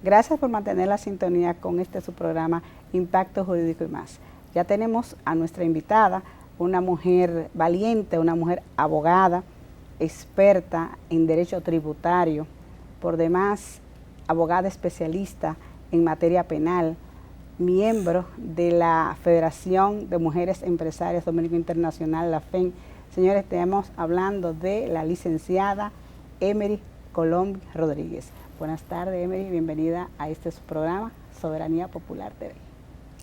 Gracias por mantener la sintonía con su programa Impacto Jurídico y Más. Ya tenemos a nuestra invitada, una mujer valiente, una mujer abogada, experta en derecho tributario, por demás abogada especialista en materia penal, miembro de la Federación de Mujeres Empresarias Dominicana Internacional, la FEM. Señores, estamos hablando de la licenciada Emery Colón Rodríguez. Buenas tardes, Emery, bienvenida a su programa Soberanía Popular TV.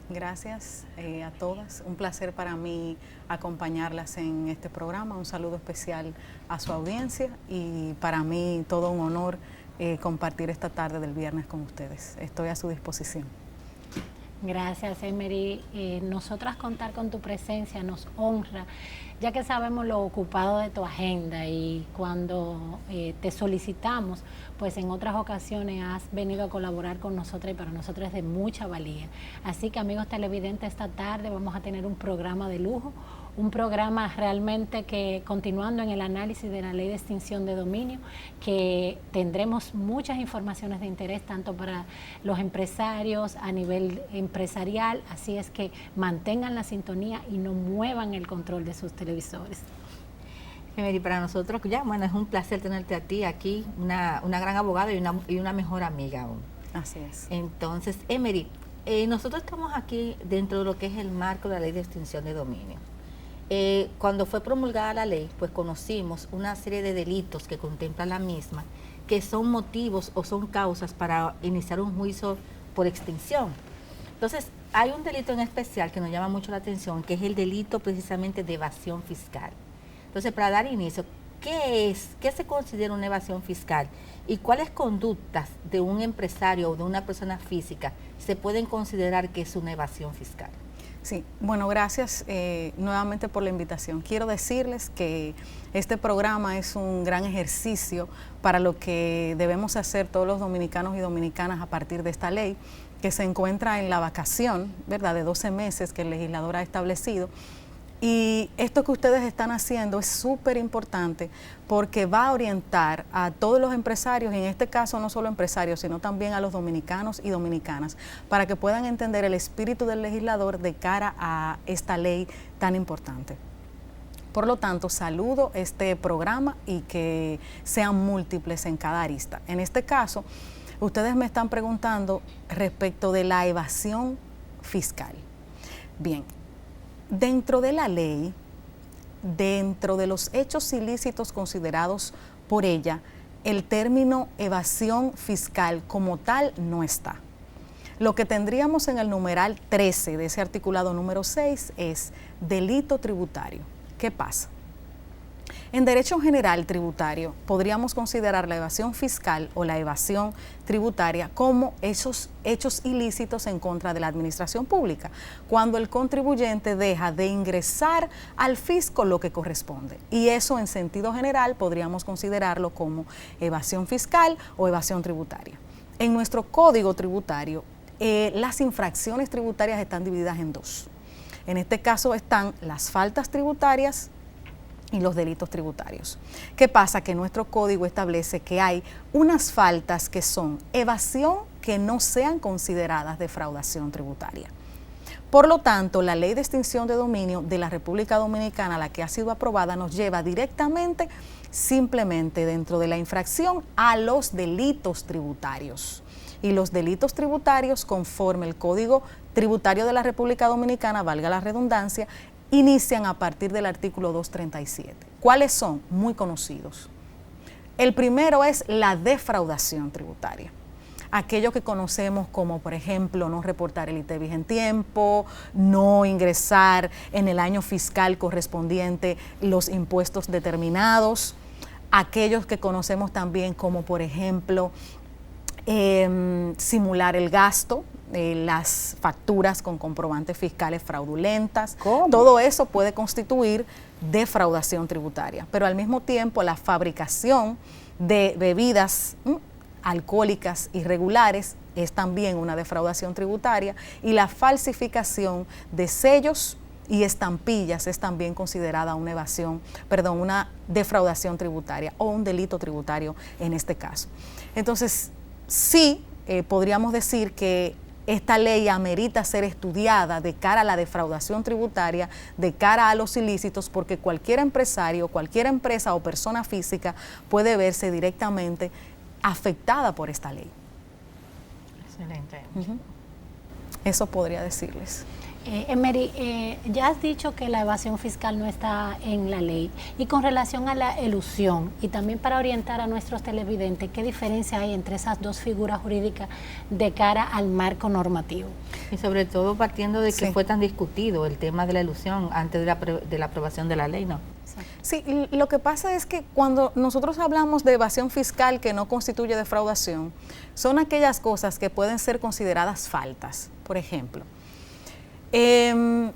Gracias a todas, un placer para mí acompañarlas en este programa, un saludo especial a su audiencia y para mí todo un honor compartir esta tarde del viernes con ustedes. Estoy a su disposición. Gracias, Emery. Nosotras contar con tu presencia nos honra, ya que sabemos lo ocupado de tu agenda y cuando te solicitamos, pues en otras ocasiones has venido a colaborar con nosotras y para nosotros es de mucha valía. Así que, amigos televidentes, esta tarde vamos a tener un programa de lujo, un programa realmente que, continuando en el análisis de la ley de extinción de dominio, que tendremos muchas informaciones de interés tanto para los empresarios a nivel empresarial, así es que mantengan la sintonía y no muevan el control de sus televisores. Emery, para nosotros ya, bueno, es un placer tenerte a ti aquí, una gran abogada y una mejor amiga aún. Así es. Entonces, Emery, nosotros estamos aquí dentro de lo que es el marco de la ley de extinción de dominio. Cuando fue promulgada la ley, pues conocimos una serie de delitos que contempla la misma, que son motivos o son causas para iniciar un juicio por extinción. Entonces, hay un delito en especial que nos llama mucho la atención, que es el delito precisamente de evasión fiscal. Entonces, para dar inicio, ¿qué se considera una evasión fiscal? ¿Y cuáles conductas de un empresario o de una persona física se pueden considerar que es una evasión fiscal? Sí, bueno, gracias nuevamente por la invitación. Quiero decirles que este programa es un gran ejercicio para lo que debemos hacer todos los dominicanos y dominicanas a partir de esta ley, que se encuentra en la vacación, ¿verdad?, de 12 meses que el legislador ha establecido. Y esto que ustedes están haciendo es súper importante porque va a orientar a todos los empresarios, y en este caso no solo empresarios, sino también a los dominicanos y dominicanas, para que puedan entender el espíritu del legislador de cara a esta ley tan importante. Por lo tanto, saludo este programa y que sean múltiples en cada arista. En este caso, ustedes me están preguntando respecto de la evasión fiscal. Bien. Dentro de la ley, dentro de los hechos ilícitos considerados por ella, el término evasión fiscal como tal no está. Lo que tendríamos en el numeral 13 de ese articulado número 6 es delito tributario. ¿Qué pasa? En derecho general tributario podríamos considerar la evasión fiscal o la evasión tributaria como esos hechos ilícitos en contra de la administración pública, cuando el contribuyente deja de ingresar al fisco lo que corresponde. Y eso en sentido general podríamos considerarlo como evasión fiscal o evasión tributaria. En nuestro código tributario, las infracciones tributarias están divididas en dos. En este caso están las faltas tributarias y los delitos tributarios. ¿Qué pasa? Que nuestro código establece que hay unas faltas que son evasión que no sean consideradas defraudación tributaria. Por lo tanto, la ley de extinción de dominio de la República Dominicana, la que ha sido aprobada, nos lleva directamente, simplemente dentro de la infracción, a los delitos tributarios. Y los delitos tributarios, conforme el Código Tributario de la República Dominicana, valga la redundancia, inician a partir del artículo 237. ¿Cuáles son? Muy conocidos. El primero es la defraudación tributaria. Aquello que conocemos como, por ejemplo, no reportar el ITEVIS en tiempo, no ingresar en el año fiscal correspondiente los impuestos determinados. Aquellos que conocemos también como, por ejemplo, simular el gasto, las facturas con comprobantes fiscales fraudulentas. ¿Cómo? Todo eso puede constituir defraudación tributaria, pero al mismo tiempo la fabricación de bebidas alcohólicas irregulares es también una defraudación tributaria, y la falsificación de sellos y estampillas es también considerada una una defraudación tributaria o un delito tributario en este caso. Entonces, sí, podríamos decir que esta ley amerita ser estudiada de cara a la defraudación tributaria, de cara a los ilícitos, porque cualquier empresario, cualquier empresa o persona física puede verse directamente afectada por esta ley. Excelente. Eso podría decirles. Emery, ya has dicho que la evasión fiscal no está en la ley, y con relación a la elusión, y también para orientar a nuestros televidentes, ¿qué diferencia hay entre esas dos figuras jurídicas de cara al marco normativo? Y sobre todo partiendo de que fue tan discutido el tema de la elusión antes de la aprobación de la ley, ¿no? Sí, lo que pasa es que cuando nosotros hablamos de evasión fiscal que no constituye defraudación, son aquellas cosas que pueden ser consideradas faltas. Por ejemplo,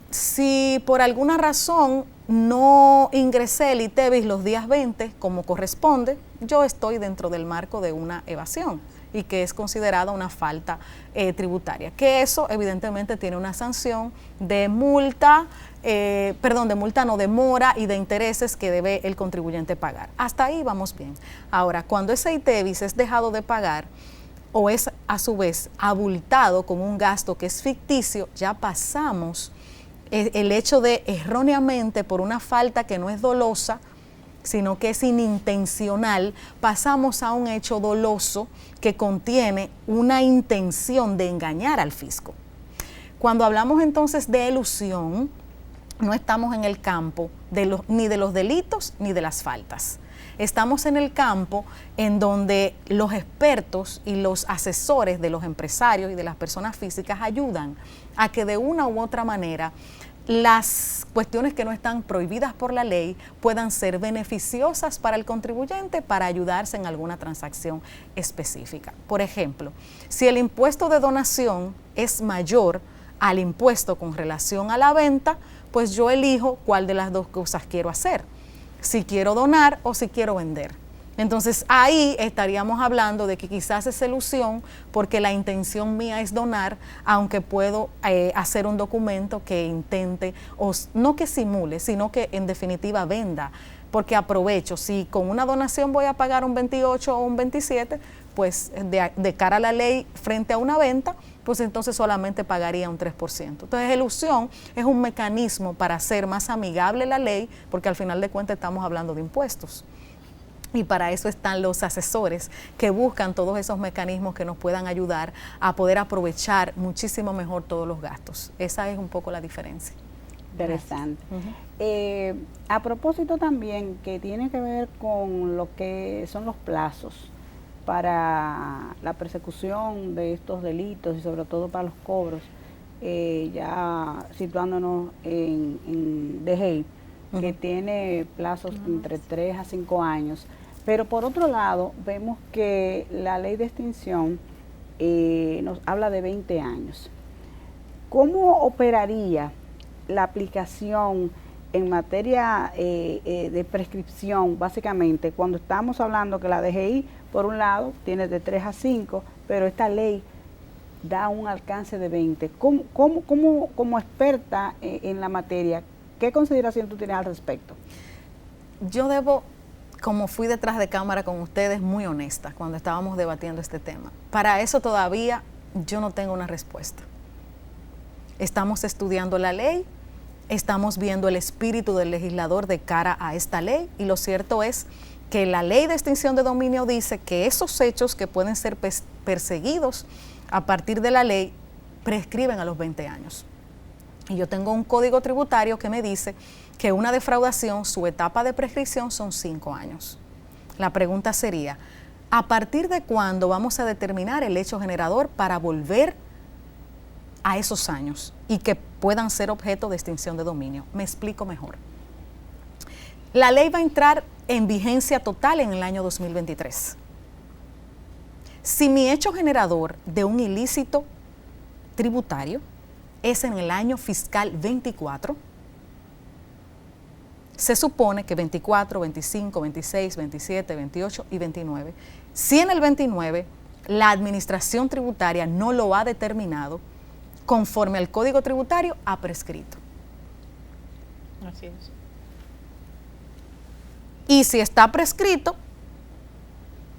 si por alguna razón no ingresé el ITEVIS los días 20 como corresponde, yo estoy dentro del marco de una evasión y que es considerada una falta tributaria, que eso evidentemente tiene una sanción de multa, de mora y de intereses que debe el contribuyente pagar. Hasta ahí vamos bien. Ahora, cuando ese ITEVIS es dejado de pagar o es a su vez abultado con un gasto que es ficticio, ya pasamos el hecho de erróneamente por una falta que no es dolosa, sino que es inintencional, pasamos a un hecho doloso que contiene una intención de engañar al fisco. Cuando hablamos entonces de elusión, no estamos en el campo ni de los delitos ni de las faltas. Estamos en el campo en donde los expertos y los asesores de los empresarios y de las personas físicas ayudan a que de una u otra manera las cuestiones que no están prohibidas por la ley puedan ser beneficiosas para el contribuyente para ayudarse en alguna transacción específica. Por ejemplo, si el impuesto de donación es mayor al impuesto con relación a la venta, pues yo elijo cuál de las dos cosas quiero hacer, si quiero donar o si quiero vender. Entonces ahí estaríamos hablando de que quizás es elusión porque la intención mía es donar, aunque puedo hacer un documento que intente, o no que simule, sino que en definitiva venda, porque aprovecho, si con una donación voy a pagar un 28 o un 27, pues de cara a la ley frente a una venta, pues entonces solamente pagaría un 3%. Entonces, elusión es un mecanismo para hacer más amigable la ley, porque al final de cuentas estamos hablando de impuestos. Y para eso están los asesores que buscan todos esos mecanismos que nos puedan ayudar a poder aprovechar muchísimo mejor todos los gastos. Esa es un poco la diferencia. Interesante. A propósito también que tiene que ver con lo que son los plazos para la persecución de estos delitos y sobre todo para los cobros, ya situándonos en DGI, que tiene plazos entre 3 a 5 años. Pero por otro lado, vemos que la ley de extinción nos habla de 20 años. ¿Cómo operaría la aplicación en materia de prescripción, básicamente, cuando estamos hablando que la DGI, por un lado, tiene de 3 a 5, pero esta ley da un alcance de 20? Como experta en la materia, ¿qué consideración tú tienes al respecto? Yo debo, como fui detrás de cámara con ustedes, muy honesta cuando estábamos debatiendo este tema. Para eso todavía yo no tengo una respuesta. Estamos estudiando la ley, estamos viendo el espíritu del legislador de cara a esta ley, y lo cierto es que la ley de extinción de dominio dice que esos hechos que pueden ser perseguidos a partir de la ley prescriben a los 20 años. Y yo tengo un código tributario que me dice que una defraudación, su etapa de prescripción son 5 años. La pregunta sería, ¿a partir de cuándo vamos a determinar el hecho generador para volver a esos años y que puedan ser objeto de extinción de dominio? Me explico mejor. La ley va a entrar en vigencia total en el año 2023. Si mi hecho generador de un ilícito tributario es en el año fiscal 24, se supone que 24, 25, 26, 27, 28 y 29, si en el 29 la administración tributaria no lo ha determinado, conforme al Código Tributario, ha prescrito. Así es. Y si está prescrito,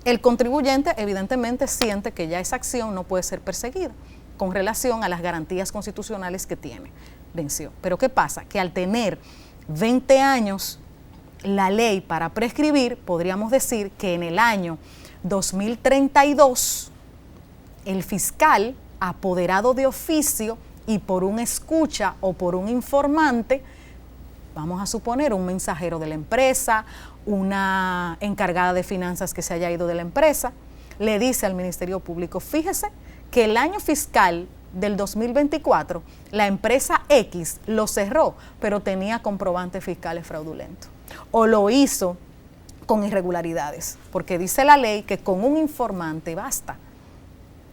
el contribuyente evidentemente siente que ya esa acción no puede ser perseguida con relación a las garantías constitucionales que tiene. Venció. Pero ¿qué pasa? Que al tener 20 años la ley para prescribir, podríamos decir que en el año 2032 el fiscal, apoderado de oficio y por un escucha o por un informante, vamos a suponer un mensajero de la empresa, una encargada de finanzas que se haya ido de la empresa, le dice al Ministerio Público, fíjese que el año fiscal del 2024, la empresa X lo cerró, pero tenía comprobantes fiscales fraudulentos. O lo hizo con irregularidades, porque dice la ley que con un informante basta.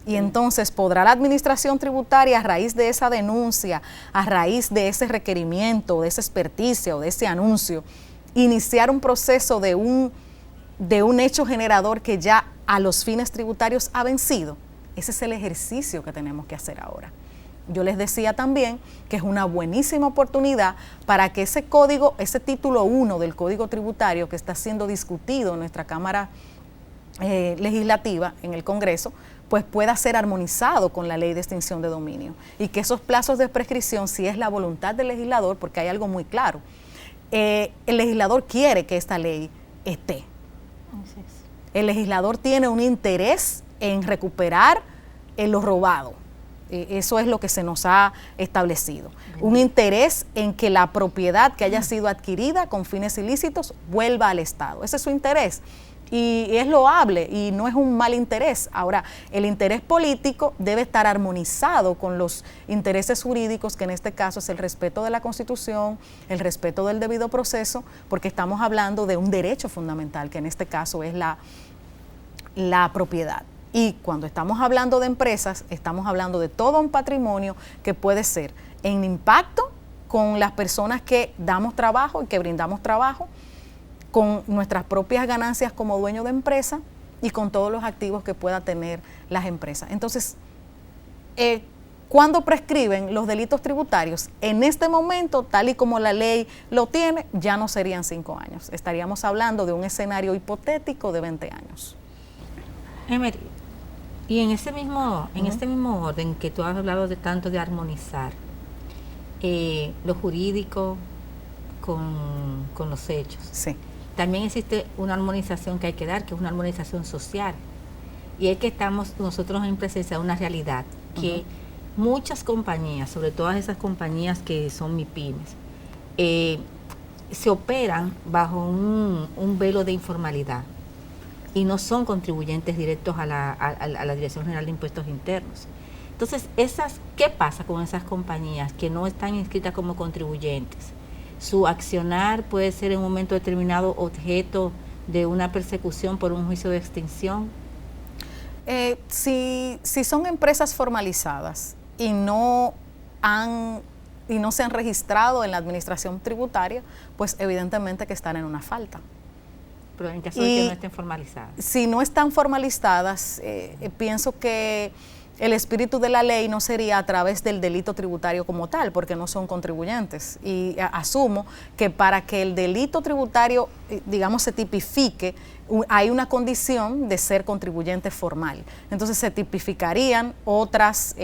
Y entonces podrá la administración tributaria, a raíz de esa denuncia, a raíz de ese requerimiento, de esa experticia o de ese anuncio, iniciar un proceso de un hecho generador que ya a los fines tributarios ha vencido. Ese es el ejercicio que tenemos que hacer ahora. Yo les decía también que es una buenísima oportunidad para que ese código, ese título 1 del Código Tributario que está siendo discutido en nuestra Cámara Legislativa, en el Congreso, pues pueda ser armonizado con la Ley de Extinción de Dominio y que esos plazos de prescripción, si es la voluntad del legislador, porque hay algo muy claro, el legislador quiere que esta ley esté. El legislador tiene un interés en recuperar lo robado. Eso es lo que se nos ha establecido. Un interés en que la propiedad que haya sido adquirida con fines ilícitos vuelva al Estado. Ese es su interés. Y es loable y no es un mal interés. Ahora, el interés político debe estar armonizado con los intereses jurídicos, que en este caso es el respeto de la Constitución, el respeto del debido proceso, porque estamos hablando de un derecho fundamental, que en este caso es la propiedad. Y cuando estamos hablando de empresas, estamos hablando de todo un patrimonio que puede ser en impacto con las personas que damos trabajo y que brindamos trabajo, con nuestras propias ganancias como dueño de empresa y con todos los activos que pueda tener las empresas. Entonces, ¿cuándo prescriben los delitos tributarios? En este momento, tal y como la ley lo tiene, ya no serían 5 años. Estaríamos hablando de un escenario hipotético de 20 años. Emery, y en este mismo orden que tú has hablado de tanto de armonizar lo jurídico con los hechos. Sí. También existe una armonización que hay que dar, que es una armonización social. Y es que estamos nosotros en presencia de una realidad que muchas compañías, sobre todo esas compañías que son MIPYMES, se operan bajo un velo de informalidad y no son contribuyentes directos a la Dirección General de Impuestos Internos. Entonces, ¿qué pasa con esas compañías que no están inscritas como contribuyentes? Su accionar puede ser en un momento determinado objeto de una persecución por un juicio de extinción. Si son empresas formalizadas y no se han registrado en la administración tributaria, pues evidentemente que están en una falta. Pero en caso de que no estén formalizadas. Si no están formalizadas, pienso que el espíritu de la ley no sería a través del delito tributario como tal, porque no son contribuyentes. Y asumo que para que el delito tributario, digamos, se tipifique, hay una condición de ser contribuyente formal. Entonces se tipificarían otros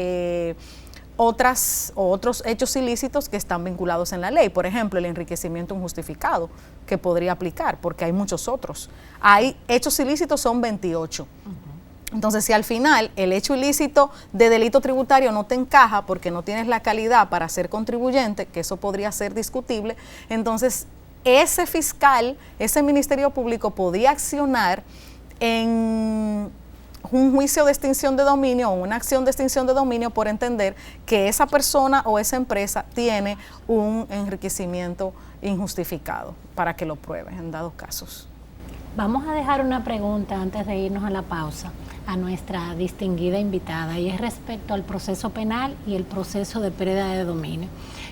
hechos ilícitos que están vinculados en la ley. Por ejemplo, el enriquecimiento injustificado, que podría aplicar, porque hay muchos otros. Hay hechos ilícitos, son 28. Entonces, si al final el hecho ilícito de delito tributario no te encaja porque no tienes la calidad para ser contribuyente, que eso podría ser discutible, entonces ese fiscal, ese Ministerio Público podía accionar en un juicio de extinción de dominio o una acción de extinción de dominio por entender que esa persona o esa empresa tiene un enriquecimiento injustificado para que lo pruebe en dados casos. Vamos a dejar una pregunta antes de irnos a la pausa a nuestra distinguida invitada, y es respecto al proceso penal y el proceso de pérdida de dominio,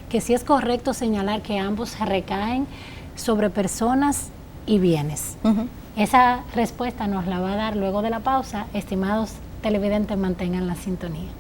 que sí es correcto señalar que ambos recaen sobre personas y bienes. Esa respuesta nos la va a dar luego de la pausa. Estimados televidentes, mantengan la sintonía.